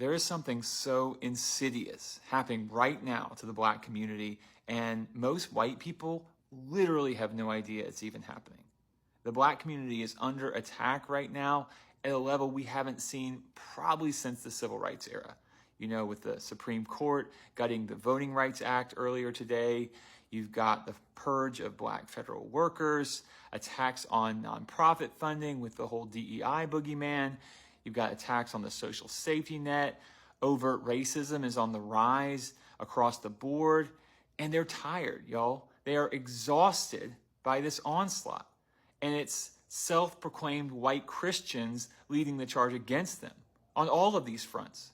there is something so insidious happening right now to the Black community, and most white people literally have no idea it's even happening. The Black community is under attack right now at a level we haven't seen probably since the Civil Rights era. You know, with the Supreme Court gutting the Voting Rights Act earlier today, you've got the purge of Black federal workers, attacks on nonprofit funding with the whole DEI boogeyman. You've got attacks on the social safety net. Overt racism is on the rise across the board. And they're tired, y'all. They are exhausted by this onslaught. And it's self-proclaimed white Christians leading the charge against them on all of these fronts.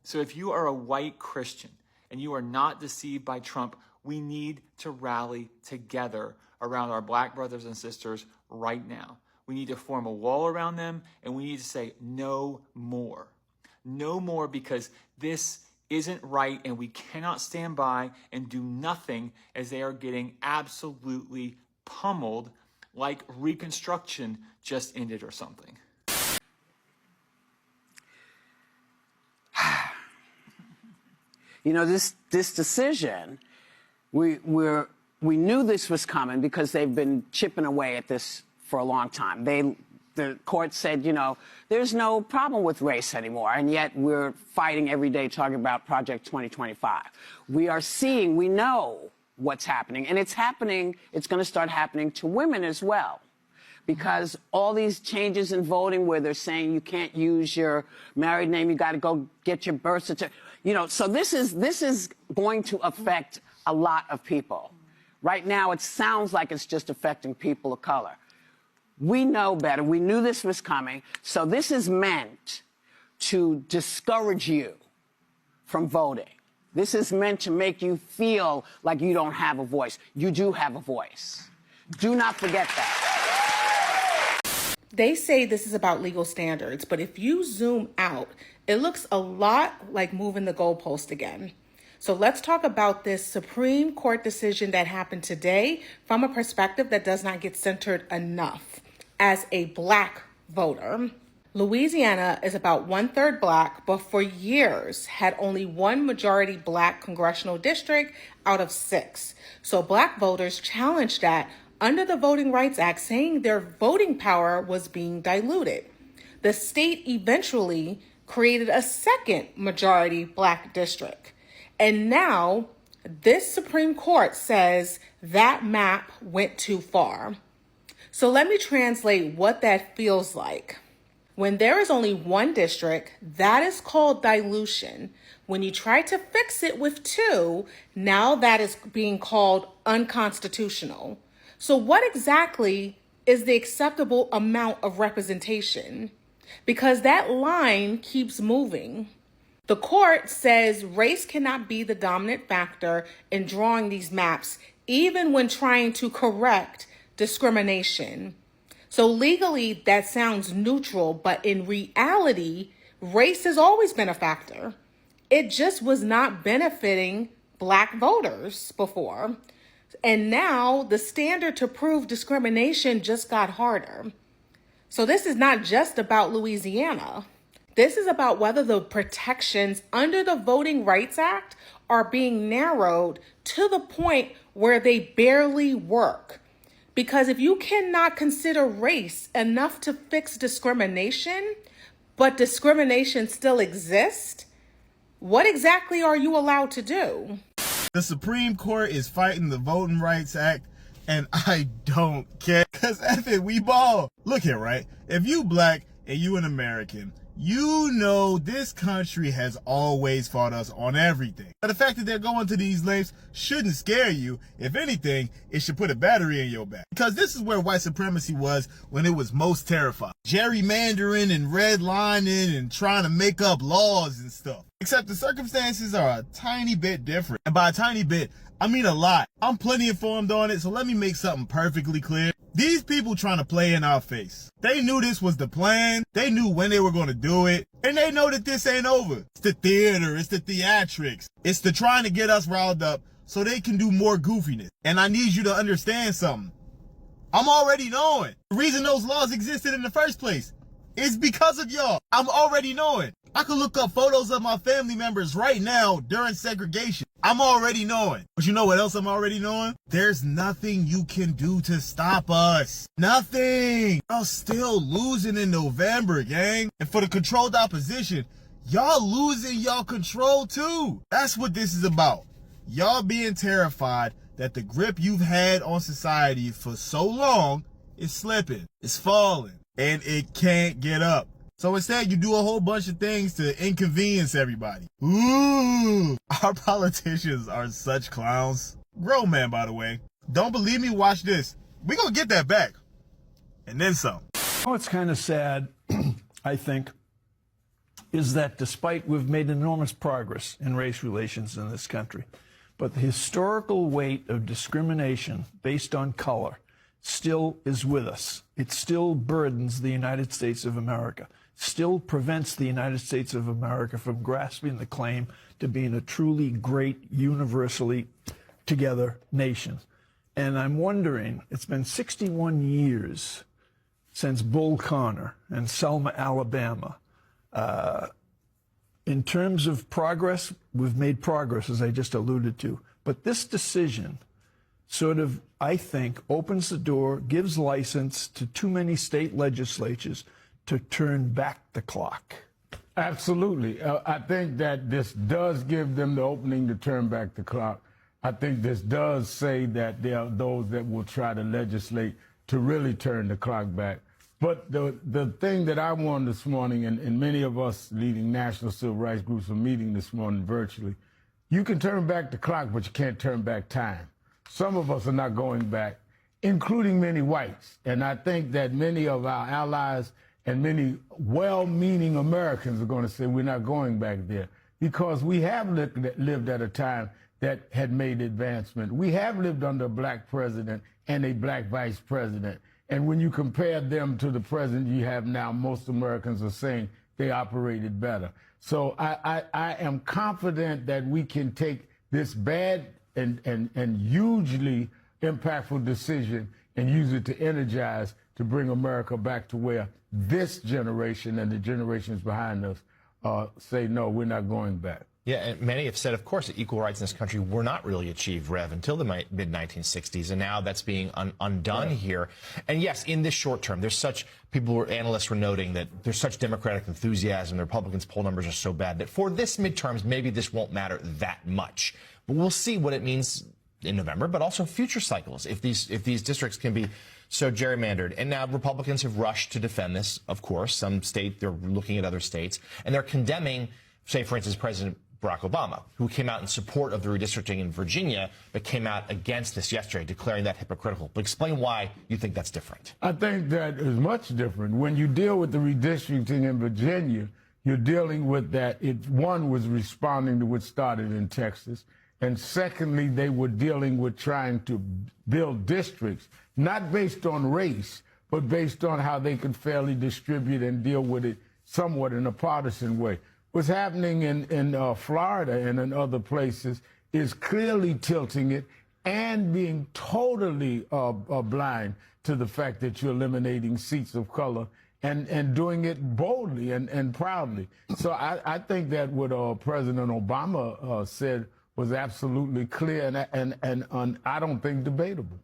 So if you are a white Christian and you are not deceived by Trump, we need to rally together around our Black brothers and sisters right now. We need to form a wall around them, and we need to say no more. No more, because this isn't right, and we cannot stand by and do nothing as they are getting absolutely pummeled like Reconstruction just ended or something. You know, this decision, we knew this was coming because they've been chipping away at this for a long time. The court said, you know, there's no problem with race anymore, and yet we're fighting every day talking about Project 2025. We know what's happening, and it's going to start happening to women as well. Because all these changes in voting where they're saying you can't use your married name, you got to go get your birth certificate. You know, so this is going to affect a lot of people. Right now, it sounds like it's just affecting people of color. We know better. We knew this was coming. So this is meant to discourage you from voting. This is meant to make you feel like you don't have a voice. You do have a voice. Do not forget that. They say this is about legal standards, but if you zoom out, it looks a lot like moving the goalpost again. So let's talk about this Supreme Court decision that happened today from a perspective that does not get centered enough as a Black voter. Louisiana is about 1/3 Black, but for years had only one majority Black congressional district out of 6. So Black voters challenged that under the Voting Rights Act, saying their voting power was being diluted. The state eventually created a second majority Black district. And now this Supreme Court says that map went too far. So let me translate what that feels like. When there is only one district, that is called dilution. When you try to fix it with 2, now that is being called unconstitutional. So what exactly is the acceptable amount of representation? Because that line keeps moving. The court says race cannot be the dominant factor in drawing these maps, even when trying to correct discrimination. So legally, that sounds neutral, but in reality, race has always been a factor. It just was not benefiting Black voters before. And now the standard to prove discrimination just got harder. So this is not just about Louisiana. This is about whether the protections under the Voting Rights Act are being narrowed to the point where they barely work. Because if you cannot consider race enough to fix discrimination, but discrimination still exists, what exactly are you allowed to do? The Supreme Court is fighting the Voting Rights Act, and I don't care, because F it, we ball. Look here, right? If you Black and you an American, you know this country has always fought us on everything. But the fact that they're going to these lengths shouldn't scare you. If anything, it should put a battery in your back. Because this is where white supremacy was when it was most terrifying. Gerrymandering and redlining and trying to make up laws and stuff. Except the circumstances are a tiny bit different. And by a tiny bit, I mean a lot. I'm plenty informed on it, so let me make something perfectly clear. These people trying to play in our face. They knew this was the plan. They knew when they were going to do it. And they know that this ain't over. It's the theater. It's the theatrics. It's the trying to get us riled up so they can do more goofiness. And I need you to understand something. I'm already knowing. The reason those laws existed in the first place It's because of y'all. I'm already knowing. I can look up photos of my family members right now during segregation. I'm already knowing. But you know what else I'm already knowing? There's nothing you can do to stop us. Nothing. Y'all still losing in November, gang. And for the controlled opposition, y'all losing y'all control too. That's what this is about. Y'all being terrified that the grip you've had on society for so long is slipping, it's falling, and it can't get up. So instead, you do a whole bunch of things to inconvenience everybody. Ooh, our politicians are such clowns. Grown man, by the way. Don't believe me? Watch this. We gonna get that back. And then some. Oh, it's kind of sad, I think, is that despite we've made enormous progress in race relations in this country, but the historical weight of discrimination based on color still is with us. It still burdens the United States of America, still prevents the United States of America from grasping the claim to being a truly great, universally together nation. And I'm wondering, it's been 61 years since Bull Connor and Selma, Alabama. In terms of progress, we've made progress, as I just alluded to. But this decision sort of, I think, opens the door, gives license to too many state legislatures to turn back the clock. Absolutely. I think that this does give them the opening to turn back the clock. I think this does say that there are those that will try to legislate to really turn the clock back. But the thing that I won this morning, and many of us leading national civil rights groups are meeting this morning virtually, you can turn back the clock, but you can't turn back time. Some of us are not going back, including many whites. And I think that many of our allies and many well-meaning Americans are going to say we're not going back there because we have lived at a time that had made advancement. We have lived under a black president and a black vice president. And when you compare them to the president you have now, most Americans are saying they operated better. So I am confident that we can take this bad and hugely impactful decision and use it to energize, to bring America back to where this generation and the generations behind us say, no, we're not going back. Yeah, and many have said, of course, that equal rights in this country were not really achieved, Rev, until the mid-1960s, and now that's being undone here. And yes, in this short term, there's such, analysts were noting that there's such Democratic enthusiasm, the Republicans' poll numbers are so bad that for this midterms, maybe this won't matter that much. But we'll see what it means in November, but also future cycles, if these districts can be so gerrymandered. And now Republicans have rushed to defend this, of course. Some state, they're looking at other states, and they're condemning, say, for instance, President Barack Obama, who came out in support of the redistricting in Virginia, but came out against this yesterday, declaring that hypocritical. But explain why you think that's different. I think that is much different. When you deal with the redistricting in Virginia, you're dealing with that. One was responding to what started in Texas. And secondly, they were dealing with trying to build districts, not based on race, but based on how they could fairly distribute and deal with it somewhat in a partisan way. What's happening in Florida and in other places is clearly tilting it and being totally blind to the fact that you're eliminating seats of color and doing it boldly and proudly. So I think that what President Obama said was absolutely clear and I don't think debatable.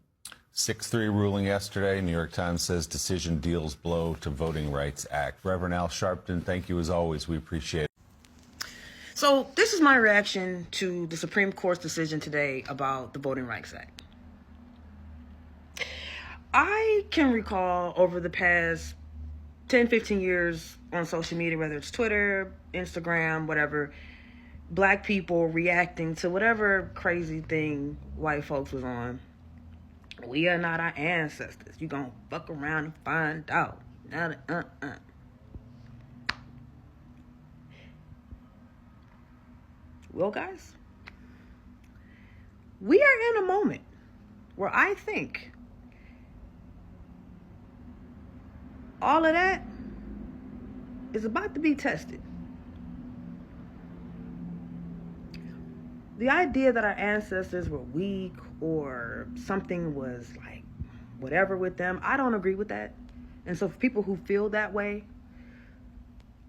6-3 ruling yesterday. New York Times says decision deals blow to Voting Rights Act. Reverend Al Sharpton, thank you as always. We appreciate it. So this is my reaction to the Supreme Court's decision today about the Voting Rights Act. I can recall over the past 10, 15 years on social media, whether it's Twitter, Instagram, whatever, black people reacting to whatever crazy thing white folks was on. We are not our ancestors. You gonna fuck around and find out. Well, guys, we are in a moment where I think all of that is about to be tested. The idea that our ancestors were weak or something was like whatever with them, I don't agree with that. And so for people who feel that way,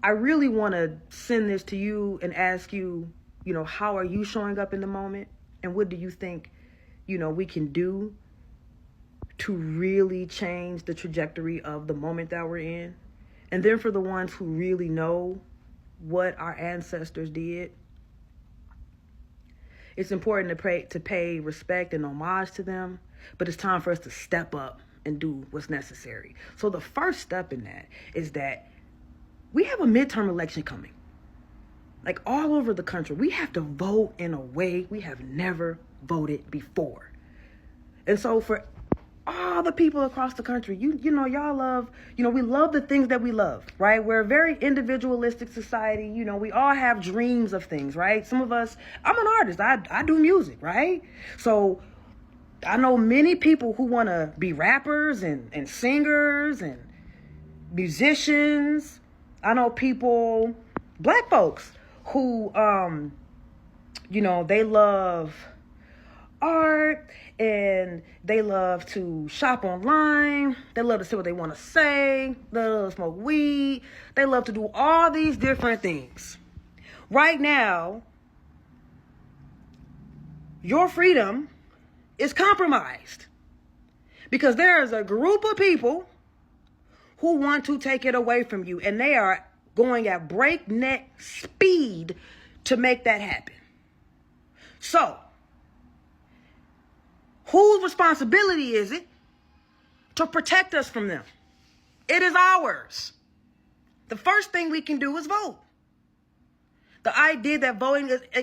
I really want to send this to you and ask you, how are you showing up in the moment? And what do you think, we can do to really change the trajectory of the moment that we're in? And then for the ones who really know what our ancestors did, it's important to pay respect and homage to them, but it's time for us to step up and do what's necessary. So the first step in that is that we have a midterm election coming. Like all over the country, we have to vote in a way we have never voted before. And so for all the people across the country, y'all love, we love the things that we love, right? We're a very individualistic society. We all have dreams of things, right? Some of us, I'm an artist. I do music, right? So I know many people who want to be rappers and singers and musicians. I know people, black folks, who, they love art and they love to shop online. They love to say what they want to say. They love to smoke weed. They love to do all these different things. Right now, your freedom is compromised because there is a group of people who want to take it away from you, and they are going at breakneck speed to make that happen. So, whose responsibility is it to protect us from them? It is ours. The first thing we can do is vote. The idea that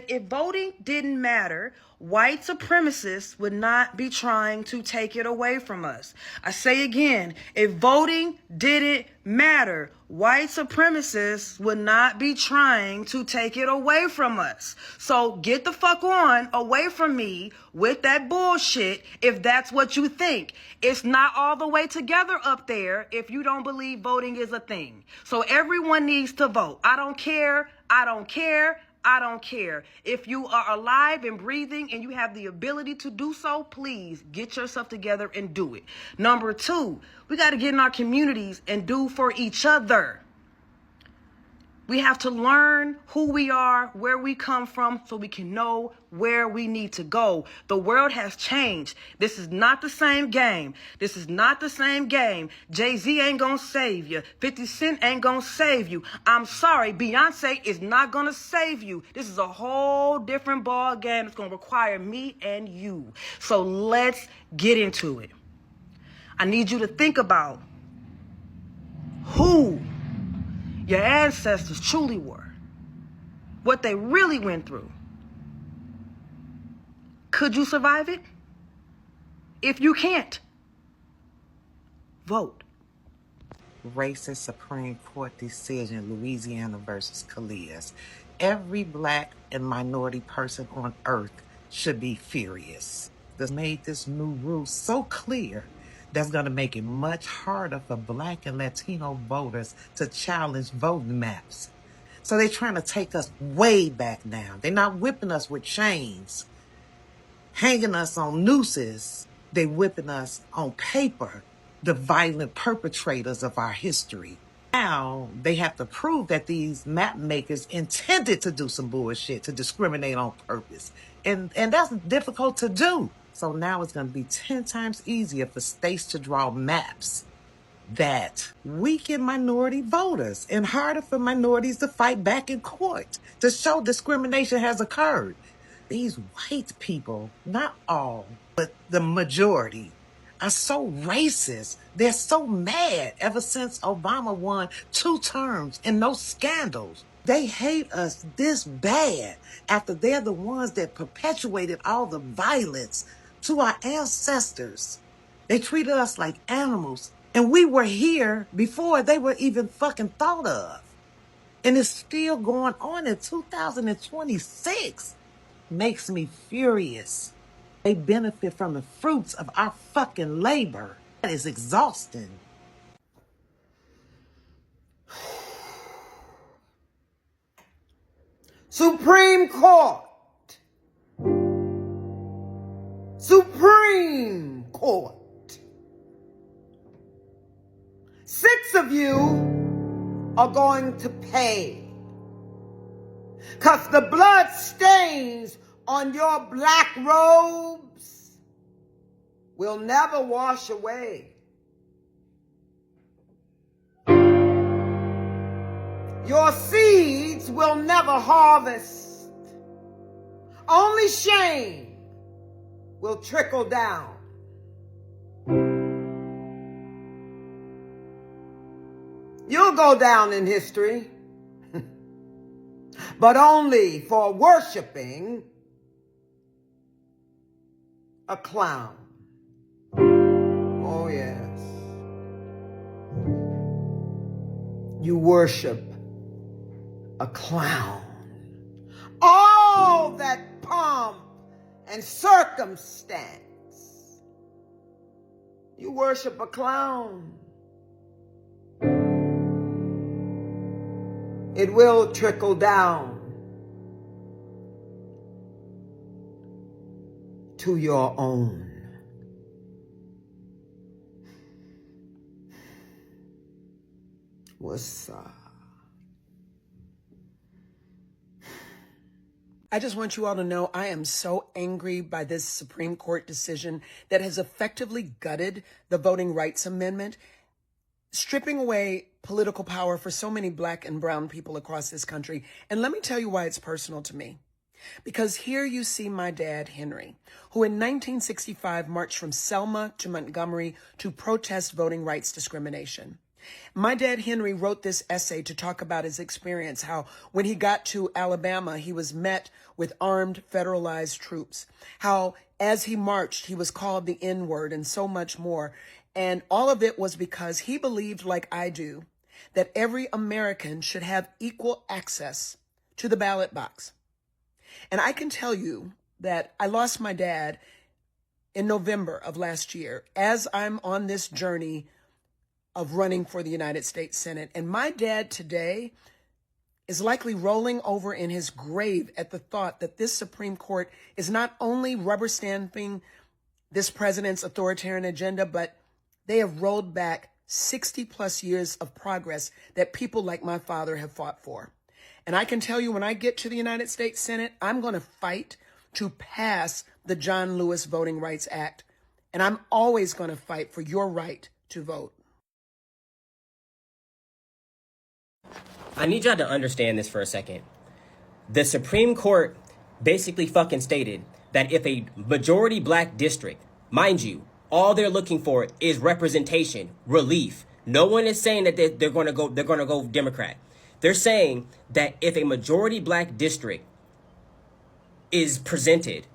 if voting didn't matter, white supremacists would not be trying to take it away from us. I say again, if voting didn't matter, white supremacists would not be trying to take it away from us. So get the fuck on away from me with that bullshit if that's what you think. It's not all the way together up there if you don't believe voting is a thing. So everyone needs to vote. I don't care. I don't care. I don't care. If you are alive and breathing and you have the ability to do so, please get yourself together and do it. Number 2, we got to get in our communities and do for each other. We have to learn who we are, where we come from, so we can know where we need to go. The world has changed. This is not the same game. This is not the same game. Jay-Z ain't gonna save you. 50 Cent ain't gonna save you. I'm sorry, Beyonce is not gonna save you. This is a whole different ball game. It's gonna require me and you. So let's get into it. I need you to think about who your ancestors truly were, what they really went through. Could you survive it? If you can't, vote. Racist Supreme Court decision, Louisiana versus Calais. Every black and minority person on earth should be furious. They made this new rule so clear that's going to make it much harder for black and Latino voters to challenge voting maps. So they're trying to take us way back now. They're not whipping us with chains, hanging us on nooses. They're whipping us on paper, the violent perpetrators of our history. Now they have to prove that these map makers intended to do some bullshit, to discriminate on purpose. And that's difficult to do. So now it's going to be 10 times easier for states to draw maps that weaken minority voters and harder for minorities to fight back in court to show discrimination has occurred. These white people, not all, but the majority, are so racist. They're so mad ever since Obama won 2 terms and no scandals. They hate us this bad after they're the ones that perpetuated all the violence to our ancestors. They treated us like animals, and we were here before they were even fucking thought of. And it's still going on in 2026. Makes me furious. They benefit from the fruits of our fucking labor. That is exhausting. Supreme Court. Supreme Court. 6 of you are going to pay. Because the blood stains on your black robes will never wash away. Your seeds will never harvest. Only shame will trickle down. You'll go down in history, but only for worshiping a clown. Oh, yes. You worship a clown. All that pomp and circumstance. You worship a clown. It will trickle down to your own. What's up? I just want you all to know I am so angry by this Supreme Court decision that has effectively gutted the Voting Rights Amendment, stripping away political power for so many black and brown people across this country. And let me tell you why it's personal to me. Because here you see my dad, Henry, who in 1965 marched from Selma to Montgomery to protest voting rights discrimination. My dad, Henry, wrote this essay to talk about his experience, how when he got to Alabama, he was met with armed federalized troops, how as he marched, he was called the N-word and so much more. And all of it was because he believed, like I do, that every American should have equal access to the ballot box. And I can tell you that I lost my dad in November of last year as I'm on this journey of running for the United States Senate. And my dad today is likely rolling over in his grave at the thought that this Supreme Court is not only rubber stamping this president's authoritarian agenda, but they have rolled back 60 plus years of progress that people like my father have fought for. And I can tell you, when I get to the United States Senate, I'm going to fight to pass the John Lewis Voting Rights Act. And I'm always going to fight for your right to vote. I need y'all to understand this for a second. The Supreme Court basically fucking stated that if a majority black district, mind you, all they're looking for is representation, relief. No one is saying that they're going to go Democrat. They're saying that if a majority black district is presented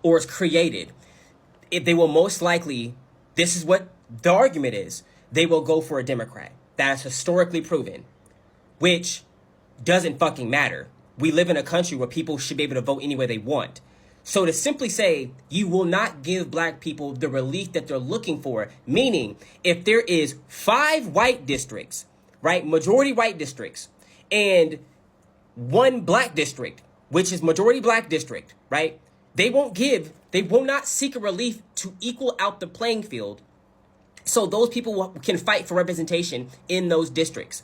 or is created, if they will most likely, this is what the argument is, they will go for a Democrat. That's historically proven, which doesn't fucking matter. We live in a country where people should be able to vote any way they want. So to simply say you will not give black people the relief that they're looking for, meaning if there is 5 white districts, right, majority white districts, and 1 black district, which is majority black district, right, they will not seek a relief to equal out the playing field so those people can fight for representation in those districts.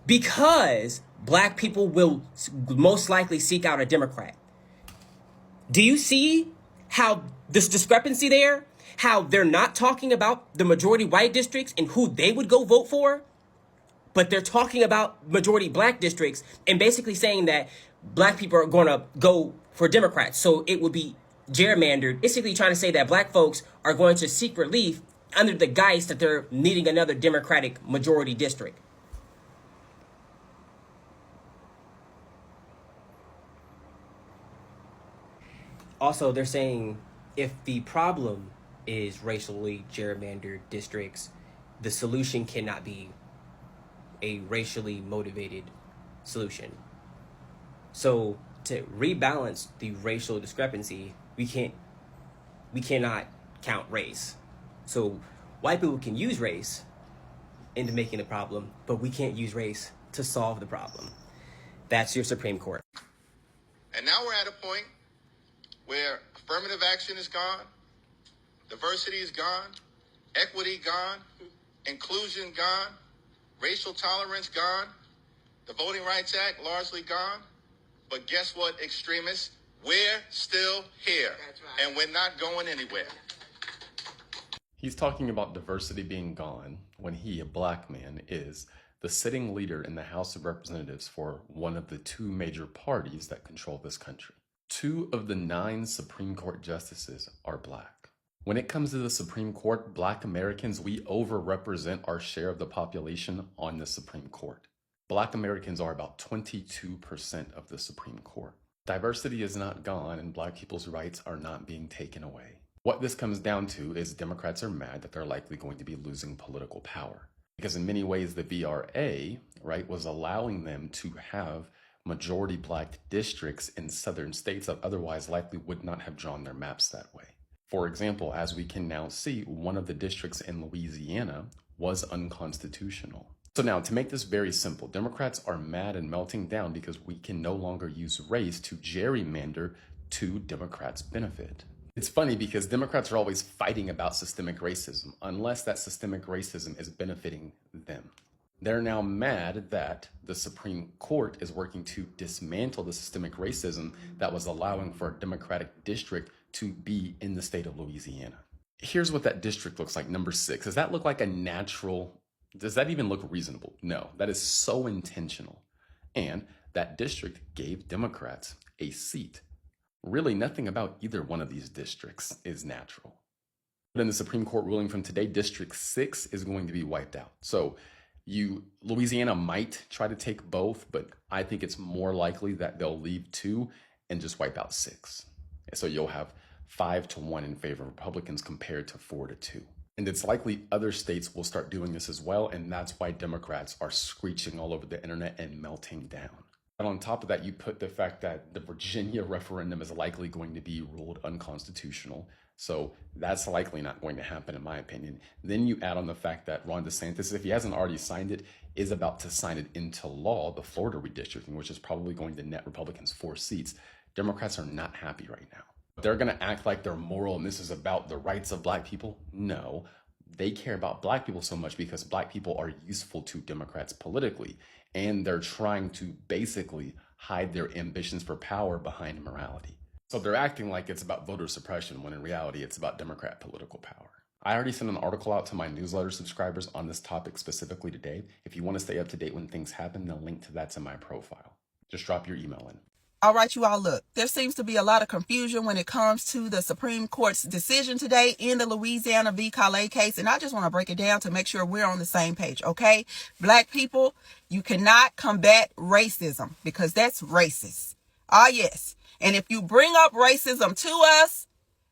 Because black people will most likely seek out a Democrat. Do you see how this discrepancy there? How they're not talking about the majority white districts and who they would go vote for, but they're talking about majority black districts and basically saying that black people are going to go for Democrats. So it would be gerrymandered, basically trying to say that black folks are going to seek relief under the guise that they're needing another Democratic majority district. Also, they're saying if the problem is racially gerrymandered districts, the solution cannot be a racially motivated solution. So to rebalance the racial discrepancy, we cannot count race. So white people can use race into making the problem, but we can't use race to solve the problem. That's your Supreme Court. And now we're at a point where affirmative action is gone, diversity is gone, equity gone, inclusion gone, Racial tolerance gone. The Voting Rights Act largely gone. But guess what, extremists? We're still here. That's right. And we're not going anywhere. He's talking about diversity being gone when he, a black man, is the sitting leader in the House of Representatives for one of the two major parties that control this country. 2 of the 9 Supreme Court justices are black. When it comes to the Supreme Court, black Americans, we overrepresent our share of the population on the Supreme Court. Black Americans are about 22% of the Supreme Court. Diversity is not gone and black people's rights are not being taken away. What this comes down to is Democrats are mad that they're likely going to be losing political power. Because in many ways, the VRA, right, was allowing them to have majority black districts in southern states that otherwise likely would not have drawn their maps that way. For example, as we can now see, one of the districts in Louisiana was unconstitutional. So now, to make this very simple, Democrats are mad and melting down because we can no longer use race to gerrymander to Democrats' benefit. It's funny because Democrats are always fighting about systemic racism, unless that systemic racism is benefiting them. They're now mad that the Supreme Court is working to dismantle the systemic racism that was allowing for a Democratic district to be in the state of Louisiana. Here's what that district looks like, number 6. Does that look like a natural? Does that even look reasonable? No, that is so intentional. And that district gave Democrats a seat. Really, nothing about either one of these districts is natural. But in the Supreme Court ruling from today, District 6 is going to be wiped out. So Louisiana might try to take both, but I think it's more likely that they'll leave 2 and just wipe out 6. So you'll have 5-1 in favor of Republicans compared to 4-2. And it's likely other states will start doing this as well, and that's why Democrats are screeching all over the internet and melting down. And on top of that, you put the fact that the Virginia referendum is likely going to be ruled unconstitutional. So that's likely not going to happen, in my opinion. Then you add on the fact that Ron DeSantis, if he hasn't already signed it, is about to sign it into law, the Florida redistricting, which is probably going to net Republicans 4 seats. Democrats are not happy right now. They're going to act like they're moral and this is about the rights of black people. No, they care about black people so much because black people are useful to Democrats politically. And they're trying to basically hide their ambitions for power behind morality. So they're acting like it's about voter suppression when in reality it's about Democrat political power. I already sent an article out to my newsletter subscribers on this topic specifically today. If you want to stay up to date when things happen, the link to that's in my profile. Just drop your email in. All right, you all, look, there seems to be a lot of confusion when it comes to the Supreme Court's decision today in the Louisiana v. Calais case. And I just want to break it down to make sure we're on the same page, okay? Black people, you cannot combat racism because that's racist. Ah, yes. And if you bring up racism to us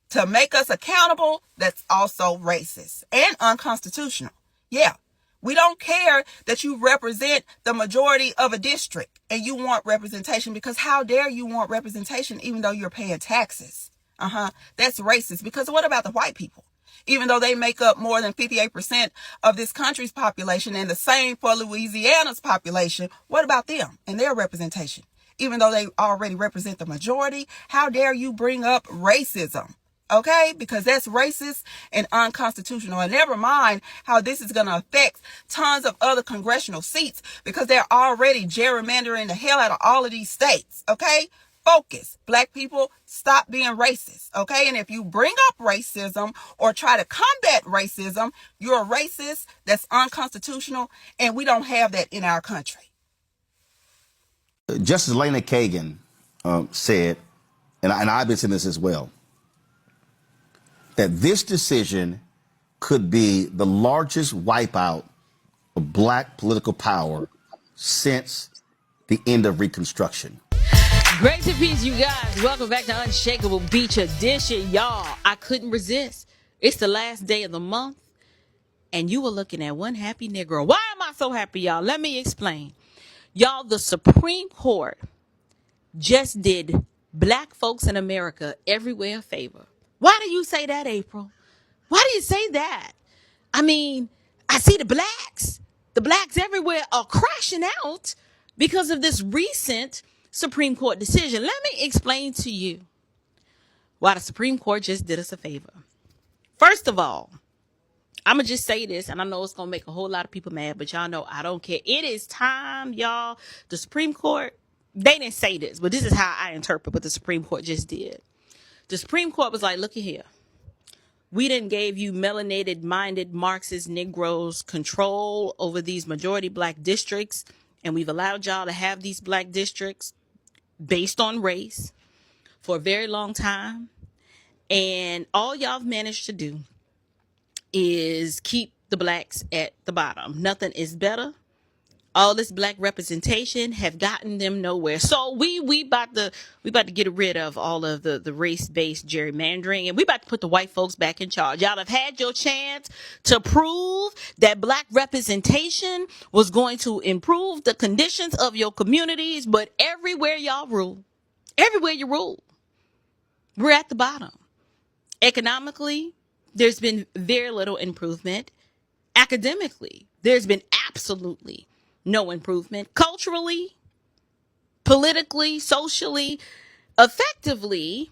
to make us accountable, that's also racist and unconstitutional. Yeah. We don't care that you represent the majority of a district and you want representation because how dare you want representation even though you're paying taxes? That's racist because what about the white people? Even though they make up more than 58% of this country's population and the same for Louisiana's population, what about them and their representation? Even though they already represent the majority, how dare you bring up racism? Okay, because that's racist and unconstitutional. And never mind how this is going to affect tons of other congressional seats because they're already gerrymandering the hell out of all of these states. Okay, focus. Black people, stop being racist. Okay, and if you bring up racism or try to combat racism, you're a racist. That's unconstitutional. And we don't have that in our country. Justice Lena Kagan said, and I've been saying this as well, that this decision could be the largest wipeout of black political power since the end of Reconstruction. Grace and peace, you guys. Welcome back to Unshakable Beach Edition. Y'all, I couldn't resist. It's the last day of the month, and you were looking at one happy Negro. Why am I so happy, y'all? Let me explain. Y'all, the Supreme Court just did black folks in America everywhere a favor. Why do you say that, April? Why do you say that? I mean, I see the blacks everywhere are crashing out because of this recent Supreme Court decision. Let me explain to you why the Supreme Court just did us a favor. First of all, I'm going to just say this, and I know it's going to make a whole lot of people mad, but y'all know I don't care. It is time, y'all. The Supreme Court, they didn't say this, but this is how I interpret what the Supreme Court just did. The Supreme Court was like, look at here. We didn't gave you melanated minded Marxist Negroes control over these majority black districts, and we've allowed y'all to have these black districts based on race for a very long time. And all y'all have managed to do is keep the blacks at the bottom. Nothing is better. All this black representation have gotten them nowhere. So we about to get rid of all of the race-based gerrymandering, and we about to put the white folks back in charge. Y'all have had your chance to prove that black representation was going to improve the conditions of your communities, but everywhere y'all rule, everywhere you rule, we're at the bottom. Economically, there's been very little improvement. Academically, there's been absolutely no improvement. Culturally, politically, socially, effectively,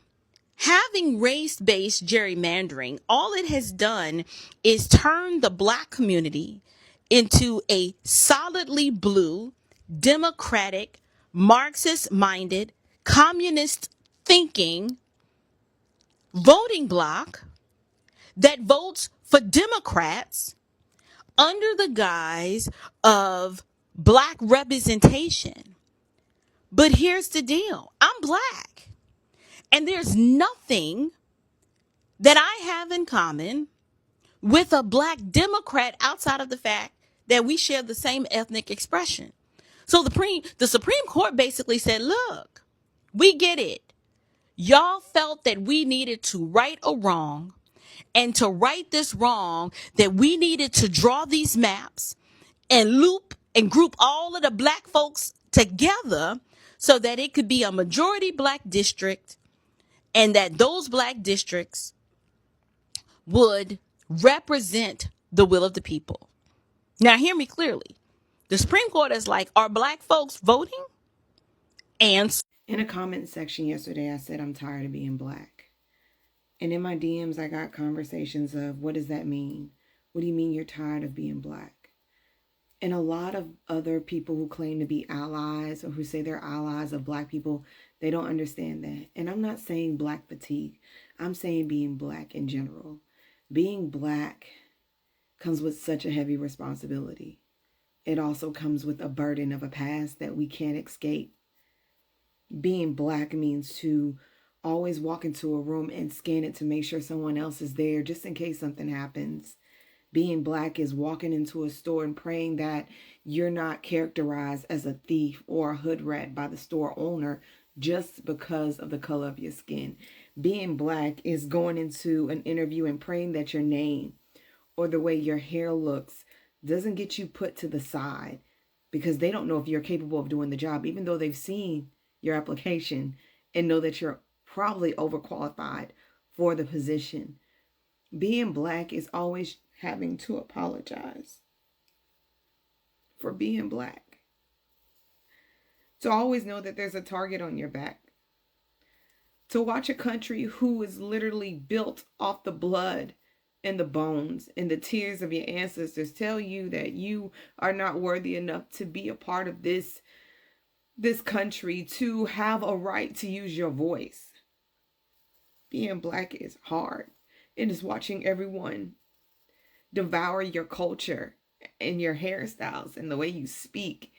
having race-based gerrymandering, all it has done is turn the black community into a solidly blue, democratic, Marxist-minded, communist thinking voting bloc that votes for Democrats under the guise of black representation. But here's the deal. I'm black. And there's nothing that I have in common with a black Democrat outside of the fact that we share the same ethnic expression. So the Supreme Court basically said, look, we get it. Y'all felt that we needed to right a wrong, and to right this wrong, that we needed to draw these maps and loop and group all of the black folks together so that it could be a majority black district, and that those black districts would represent the will of the people. Now, hear me clearly. The Supreme Court is like, are black folks voting? And In a comment section yesterday, I said I'm tired of being black. And in my DMs, I got conversations of, what does that mean? What do you mean you're tired of being black? And a lot of other people who claim to be allies or who say they're allies of black people, they don't understand that. And I'm not saying black fatigue. I'm saying being black in general. Being black comes with such a heavy responsibility. It also comes with a burden of a past that we can't escape. Being black means to always walk into a room and scan it to make sure someone else is there just in case something happens. Being black is walking into a store and praying that you're not characterized as a thief or a hood rat by the store owner just because of the color of your skin. Being black is going into an interview and praying that your name or the way your hair looks doesn't get you put to the side because they don't know if you're capable of doing the job, even though they've seen your application and know that you're probably overqualified for the position. Being black is always having to apologize for being black. To always know that there's a target on your back. To watch a country who is literally built off the blood and the bones and the tears of your ancestors tell you that you are not worthy enough to be a part of this country, to have a right to use your voice. Being black is hard. It is watching everyone devour your culture and your hairstyles and the way you speak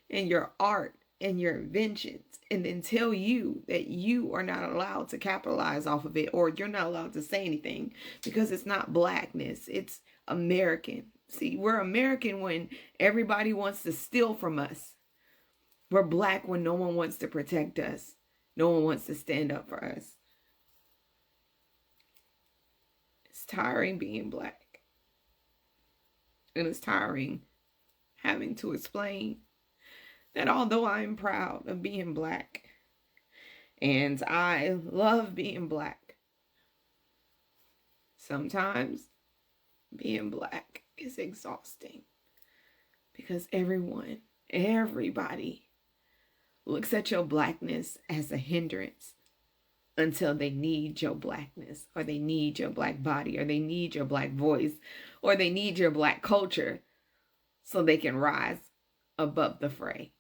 and your art and your inventions, and then tell you that you are not allowed to capitalize off of it, or you're not allowed to say anything because it's not blackness, it's American. See, we're American when everybody wants to steal from us. We're black when no one wants to protect us. No one wants to stand up for us. It's tiring being black. And it's tiring having to explain that although I'm proud of being black and I love being black, sometimes being black is exhausting because everybody looks at your blackness as a hindrance until they need your blackness, or they need your black body, or they need your black voice, or they need your black culture so they can rise above the fray.